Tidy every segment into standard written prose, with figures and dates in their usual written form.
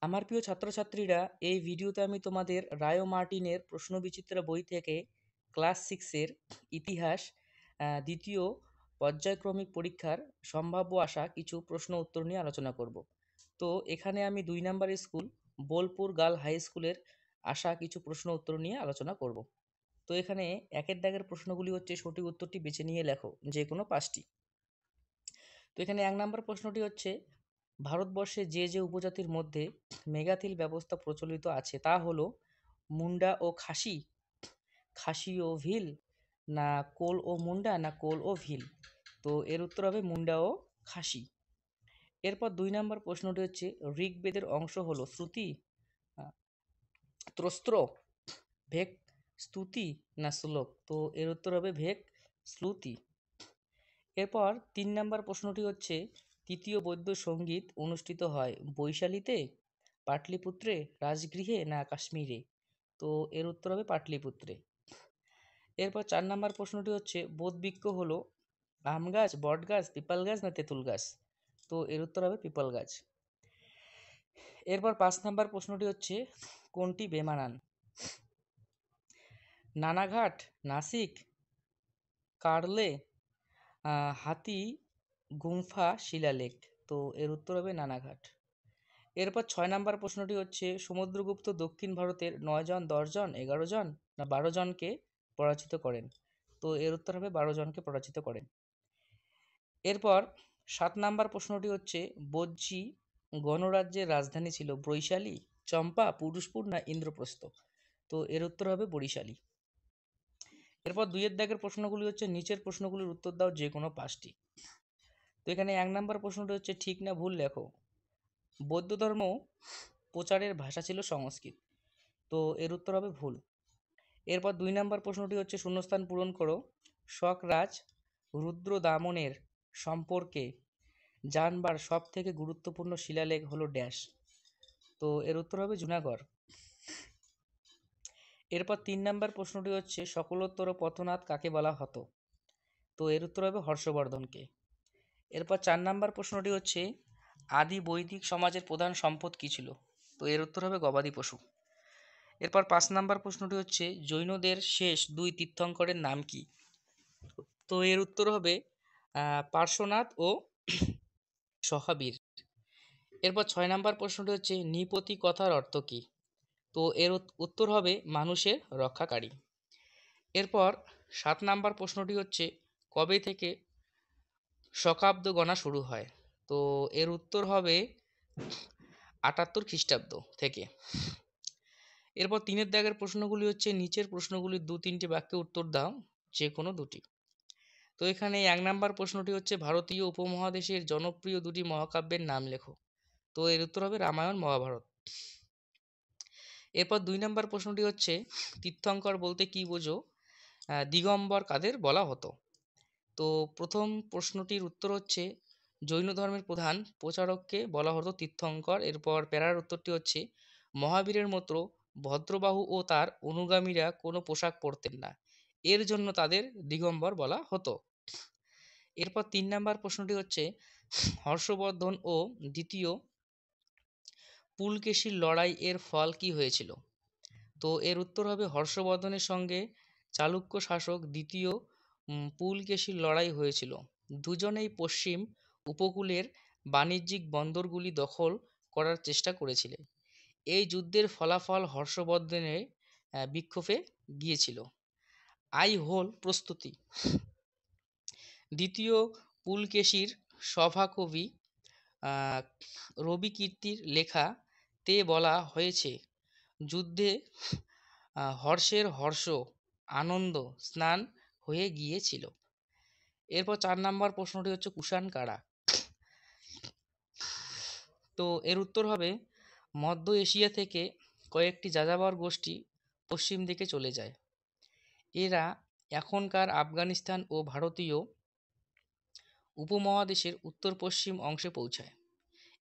আমার প্রিয় ছাত্রছাত্রীরা, এই ভিডিওতে আমি তোমাদের রায় ও মার্টিনের প্রশ্নবিচিত্রা বই থেকে ক্লাস সিক্সের ইতিহাস দ্বিতীয় পর্যায়ক্রমিক পরীক্ষার সম্ভাব্য আসা কিছু প্রশ্ন উত্তর নিয়ে আলোচনা করব। তো এখানে আমি 2 নম্বরের স্কুল বোলপুর গার্ল হাই স্কুলের আসা কিছু প্রশ্ন উত্তর নিয়ে আলোচনা করব। তো এখানে একের দাগের প্রশ্নগুলি হচ্ছে সঠিক উত্তরটি বেছে নিয়ে লেখো, যে কোনো 5টি। তো এখানে 1 নম্বর প্রশ্নটি হচ্ছে, ভারতবর্ষে যে যে উপজাতির মধ্যে মেগাথিল ব্যবস্থা প্রচলিত আছে তা হলো মুন্ডা ও খাসি, খাসি ও ভিল, না কোল ও মুন্ডা, না কোল ও ভিল। তো এর উত্তর হবে মুন্ডা ও খাসি। এরপর 2 নম্বর প্রশ্নটি হচ্ছে, ঋগ্বেদের অংশ হলো শ্রুতি, আহ, ত্রস্ত্র, ভেক, স্তুতি, না শ্লোক। তো এর উত্তর হবে ভেক, শ্রুতি। এরপর 3 নম্বর প্রশ্নটি হচ্ছে, তৃতীয় বৌদ্ধ সঙ্গীত অনুষ্ঠিত হয় বৈশালীতে, পাটলিপুত্রে, রাজগৃহে, না কাশ্মীরে। তো এর উত্তর হবে পাটলিপুত্রে। এরপর 4 নম্বর প্রশ্নটি হচ্ছে, বোধবৃক্ষ হলো আম গাছ, বট গাছ, পিপল গাছ, না তেঁতুল গাছ। তো এর উত্তর হবে পিপল গাছ। এরপর 5 নম্বর প্রশ্নটি হচ্ছে, কোনটি বেমানান? নানাঘাট, নাসিক, কার্লে, হাতি গুম্ফা শিলালেখ। তো এর উত্তর হবে নানাঘাট। এরপর 6 নম্বর প্রশ্নটি হচ্ছে, সমুদ্রগুপ্ত দক্ষিণ ভারতের 9 জন, 10 জন, 11 জন, না 12 জনকে পরাজিত করেন। তো এর উত্তর হবে 12 জনকে পরাজিত করেন। এরপর 7 নম্বর প্রশ্নটি হচ্ছে, বজ্জী গণরাজ্যের রাজধানী ছিল বৈশালী, চম্পা, পুরুষপুর, না ইন্দ্রপ্রস্থ। তো এর উত্তর হবে বরিশালী। এরপর 2-এর দাগের প্রশ্নগুলি হচ্ছে, নিচের প্রশ্নগুলির উত্তর দাও যে কোনো 5টি। তো এখানে 1 নম্বর প্রশ্নটি হচ্ছে, ঠিক না ভুল লেখো। বৌদ্ধ ধর্ম প্রচারের ভাষা ছিল সংস্কৃত। তো এর উত্তর হবে ভুল। এরপর 2 নম্বর প্রশ্নটি হচ্ছে, শূন্যস্থান পূরণ করো। শক রাজ রুদ্রদামনের সম্পর্কে জানবার সব থেকে গুরুত্বপূর্ণ শিলালেখ হলো ড্যাশ। তো এর উত্তর হবে জুনাগড়। এরপর 3 নম্বর প্রশ্নটি হচ্ছে, সকলোত্তর পথনাথ কাকে বলা হতো? তো এর উত্তর হবে হর্ষবর্ধনকে। এরপর 4 নম্বর প্রশ্নটি হচ্ছে, আদি বৈদিক সমাজের প্রধান সম্পদ কী ছিল? তো এর উত্তর হবে গবাদি পশু। এরপর 5 নম্বর প্রশ্নটি হচ্ছে, জৈনদের শেষ 2 তীর্থঙ্করের নাম কি? তো এর উত্তর হবে পার্শ্বনাথ ও সহাবীর। এরপর 6 নম্বর প্রশ্নটি হচ্ছে, নৃপতি কথার অর্থ কী? তো এর উত্তর হবে মানুষের রক্ষাকারী। এরপর 7 নম্বর প্রশ্নটি হচ্ছে, কবে থেকে শকাব্দ গণনা শুরু হয়? তো এর উত্তর হবে 78 খ্রিস্টাব্দ থেকে। এরপর 3-এর দাগের প্রশ্নগুলি হচ্ছে, নিচের প্রশ্নগুলির 2-3টি বাক্যে উত্তর দাও, যে কোনো 2টি। তো এখানে 1 নম্বর প্রশ্নটি হচ্ছে, ভারতীয় উপমহাদেশের জনপ্রিয় 2টি মহাকাব্যের নাম লেখো। তো এর উত্তর হবে রামায়ণ, মহাভারত। এরপর 2 নম্বর প্রশ্নটি হচ্ছে, তীর্থঙ্কর বলতে কি বোঝো? দিগম্বর কাদের বলা হতো? তো প্রথম প্রশ্নটির উত্তর হচ্ছে, জৈন ধর্মের প্রধান প্রচারককে বলা হতো তীর্থঙ্কর। এরপর প্যারার উত্তরটি হচ্ছে, মহাবীরের মতো ভদ্রবাহু ও তার অনুগামীরা কোনো পোশাক পরতেন না, এর জন্য তাদের দিগম্বর বলা হতো। এরপর 3 নম্বর প্রশ্নটি হচ্ছে, হর্ষবর্ধন ও দ্বিতীয় পুলকেশীর লড়াই এর ফল কি হয়েছিল? তো এর উত্তর হবে হর্ষবর্ধনের সঙ্গে চালুক্য শাসক দ্বিতীয় পুলকেশীর লড়াই হয়েছিল। দুজনেই পশ্চিম উপকূলের বাণিজ্যিক বন্দরগুলি দখল করার চেষ্টা করেছিলেন। এই যুদ্ধের ফলাফল হর্ষবর্ধনের বিক্ষোভে গিয়েছিল। আই হোল প্রস্তুতি। দ্বিতীয় পুলকেশীর সভাকবি আহ, রবিকীর্তির লেখা তে বলা হয়েছে, যুদ্ধে হর্ষের হর্ষ আনন্দ স্নান হয়ে গিয়েছিল। এরপর 4 নম্বর প্রশ্নটি হচ্ছে, কুষাণ কারা? তো এর উত্তর হবে, মধ্য এশিয়া থেকে কয়েকটি যাযাবর গোষ্ঠী পশ্চিম দিকে চলে যায়। এরা এখনকার আফগানিস্তান ও ভারতীয় উপমহাদেশের উত্তর পশ্চিম অংশে পৌঁছায়।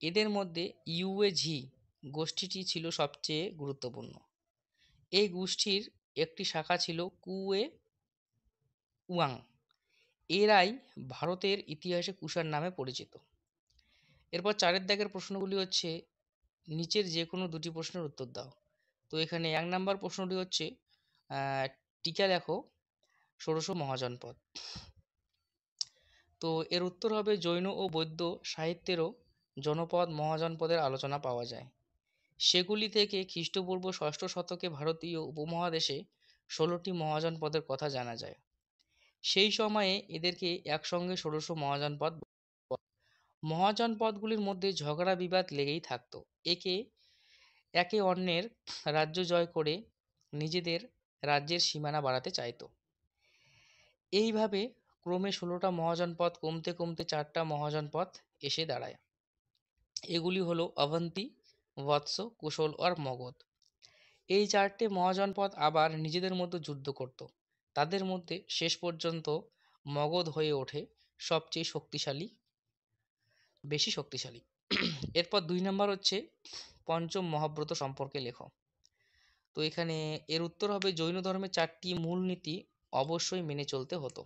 এদের মধ্যে ইউএঝি গোষ্ঠীটি ছিল সবচেয়ে গুরুত্বপূর্ণ। এই গোষ্ঠীর একটি শাখা ছিল কুয়ে উয়াং। এরাই ভারতের ইতিহাসে কুষাণ নামে পরিচিত। এরপর 4-এর দাগের প্রশ্নগুলি হচ্ছে, নিচের যে কোনো দুটি প্রশ্নের উত্তর দাও। তো এখানে ১ নাম্বার প্রশ্নটি হচ্ছে টিকা লেখো ষোড়শ মহাজনপদ। তো এর উত্তর হবে জৈন ও বৌদ্ধ সাহিত্যেরও জনপদ মহাজনপদের আলোচনা পাওয়া যায়। সেগুলি থেকে খ্রিস্টপূর্ব ষষ্ঠ শতকে ভারতীয় উপমহাদেশে ১৬টি মহাজনপদের কথা জানা যায়। সেই সময়ে এদেরকে একসঙ্গে ষোড়শ মহাজনপদ। মহাজনপদগুলির মধ্যে ঝগড়া বিবাদ লেগেই থাকত। একে একে অন্যের রাজ্য জয় করে নিজেদের রাজ্যের সীমানা বাড়াতে চাইত। এইভাবে ক্রমে ১৬টা মহাজনপদ কমতে কমতে ৪টা মহাজনপদ এসে দাঁড়ায়। এগুলি হলো অবন্তী, বৎস, কুশল আর মগধ। এই ৪টে মহাজনপদ আবার নিজেদের মধ্যে যুদ্ধ করত। তাদের মধ্যে শেষ পর্যন্ত মগধ হয়ে ওঠে সবচেয়ে শক্তিশালী, বেশি শক্তিশালী। এরপর ২ নম্বর হচ্ছে পঞ্চম মহাব্রত সম্পর্কে লেখো। তো এখানে এর উত্তর হবে জৈন ধর্মের ৪টি মূলনীতি অবশ্যই মেনে চলতে হতো।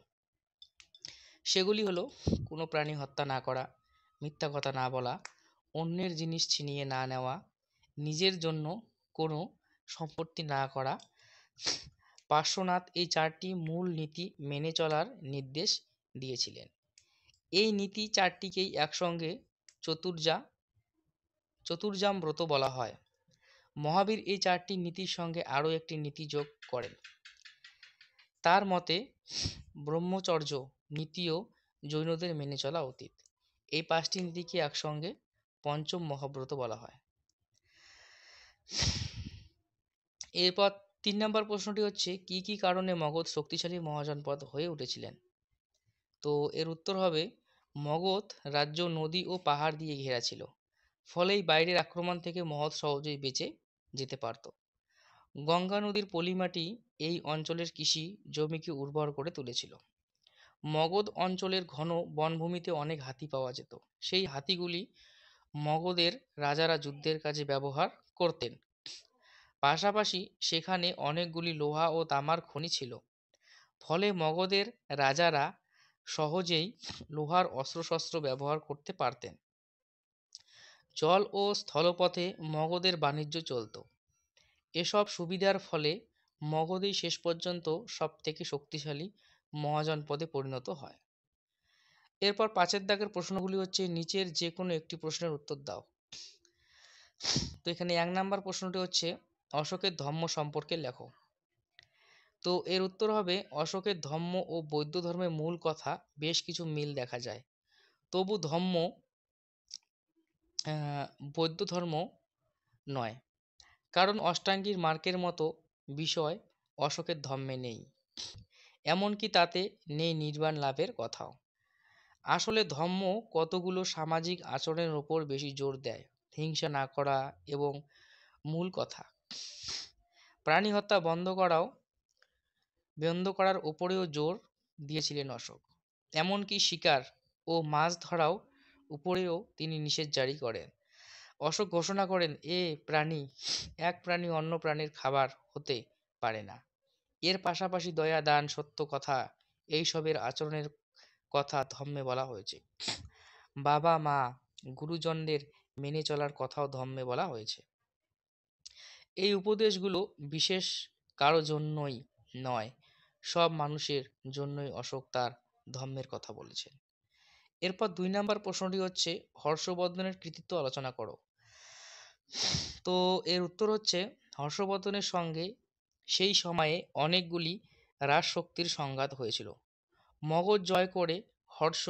সেগুলি হলো কোনো প্রাণী হত্যা না করা, মিথ্যা কথা না বলা, অন্যের জিনিস ছিনিয়ে না নেওয়া, নিজের জন্য কোনো সম্পত্তি না করা। পার্শ্বনাথ এই ৪টি মূল নীতি মেনে চলার নির্দেশ দিয়েছিলেন। এই নীতি ৪টিকেই একসঙ্গে চতুর্জাম ব্রত বলা হয়। মহাবীর এই ৪টি নীতির সঙ্গে আরও একটি নীতি যোগ করেন। তার মতে ব্রহ্মচর্য নীতিও জৈনদের মেনে চলা উচিত। এই ৫টি নীতিকে একসঙ্গে পঞ্চম মহাব্রত বলা হয়। এরপর ৩ নম্বর প্রশ্নটি হচ্ছে কি কি কারণে মগধ শক্তিশালী মহাজনপদ হয়ে উঠেছিলেন। তো এর উত্তর হবে মগধ রাজ্য নদী ও পাহাড় দিয়ে ঘেরা ছিল। ফলেই বাইরের আক্রমণ থেকে মগধ সহজেই বেঁচে যেতে পারত। গঙ্গা নদীর পলিমাটি এই অঞ্চলের কৃষি জমিকে উর্বর করে তুলেছিল। মগধ অঞ্চলের ঘন বনভূমিতে অনেক হাতি পাওয়া যেত। সেই হাতিগুলি মগধের রাজারা যুদ্ধের কাজে ব্যবহার করতেন। পাশাপাশি সেখানে অনেকগুলি লোহা ও তামার খনি ছিল। ফলে মগধের রাজারা সহজেই লোহার অস্ত্রশস্ত্র ব্যবহার করতে পারতেন। জল ও স্থলপথে মগধের বাণিজ্য চলত। এসব সুবিধার ফলে মগধই শেষ পর্যন্ত সবথেকে শক্তিশালী মহাজনপদে পরিণত হয়। এরপর ৫-এর দাগের প্রশ্নগুলি হচ্ছে নিচের যে কোনো একটি প্রশ্নের উত্তর দাও। তো এখানে ১ নাম্বার প্রশ্নটি হচ্ছে অশোকের ধম্ম সম্পর্কে লেখো। তো এর উত্তর হবে অশোকের ধম্ম ও বৌদ্ধ ধর্মের মূল কথা বেশ কিছু মিল দেখা যায়। তবু ধম্ম বৌদ্ধ ধর্ম নয়, কারণ অষ্টাঙ্গির মার্গের মতো বিষয় অশোকের ধম্মে নেই। এমনকি তাতে নেই নির্বাণ লাভের কথাও। আসলে ধম্ম কতগুলো সামাজিক আচরণের ওপর বেশি জোর দেয়, হিংসা না করা এবং মূল কথা প্রাণী হত্যা বন্ধ করার ওপরেও জোর দিয়েছিলেন অশোক। এমনকি শিকার ও মাছ ধরাও উপরেও তিনি নিষেধ জারি করেন। অশোক ঘোষণা করেন এক প্রাণী অন্য প্রাণীর খাবার হতে পারে না। এর পাশাপাশি দয়া, দান, সত্য কথা এইসবের আচরণের কথা ধম্মে বলা হয়েছে। বাবা মা গুরুজনদের মেনে চলার কথাও ধম্মে বলা হয়েছে। এই উপদেশগুলো বিশেষ কারো জন্যই নয়, সব মানুষের জন্যই অশোক তার ধম্মের কথা বলেছেন। এরপর ২ নাম্বার প্রশ্নটি হচ্ছে হর্ষবর্ধনের কৃতিত্ব আলোচনা করো। তো এর উত্তর হচ্ছে হর্ষবর্ধনের সঙ্গে সেই সময়ে অনেকগুলি রাজশক্তির সংঘাত হয়েছিল। মগধ জয় করে হর্ষ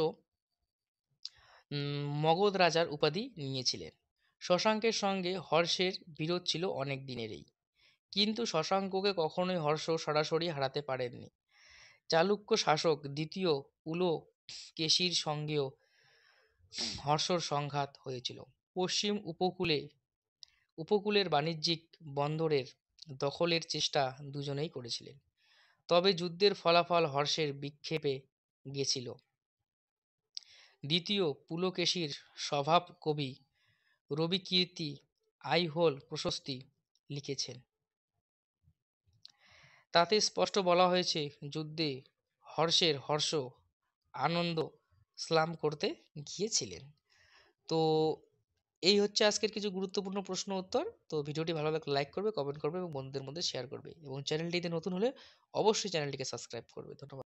মগধ রাজার উপাধি নিয়েছিলেন। শশাঙ্কের সঙ্গে হর্ষের বিরোধ ছিল অনেক দিনেরই, কিন্তু শশাঙ্ককে কখনোই হর্ষ সরাসরি হারাতে পারেননি। চালুক্য শাসক দ্বিতীয় পুলকেশীর সঙ্গেও হর্ষর সংঘাত হয়েছিল। পশ্চিম উপকূলের বাণিজ্যিক বন্দরের দখলের চেষ্টা দুজনেই করেছিলেন। তবে যুদ্ধের ফলাফল হর্ষের বিক্ষেপে গেছিল। দ্বিতীয় পুলকেশীর স্বভাব কবি রবিকীর্তি আইহোল প্রশস্তি লিখেছেন। তাতে স্পষ্ট বলা হয়েছে যুদ্ধে হর্ষ আনন্দ স্লাম করতে গিয়েছিলেন। তো এই হচ্ছে আজকের কিছু গুরুত্বপূর্ণ প্রশ্ন উত্তর। তো ভিডিওটি ভালো লাগলে লাইক করবে, কমেন্ট করবে এবং বন্ধুদের মধ্যে শেয়ার করবে এবং চ্যানেলটিতে নতুন হলে অবশ্যই চ্যানেলটিকে সাবস্ক্রাইব করবে। ধন্যবাদ।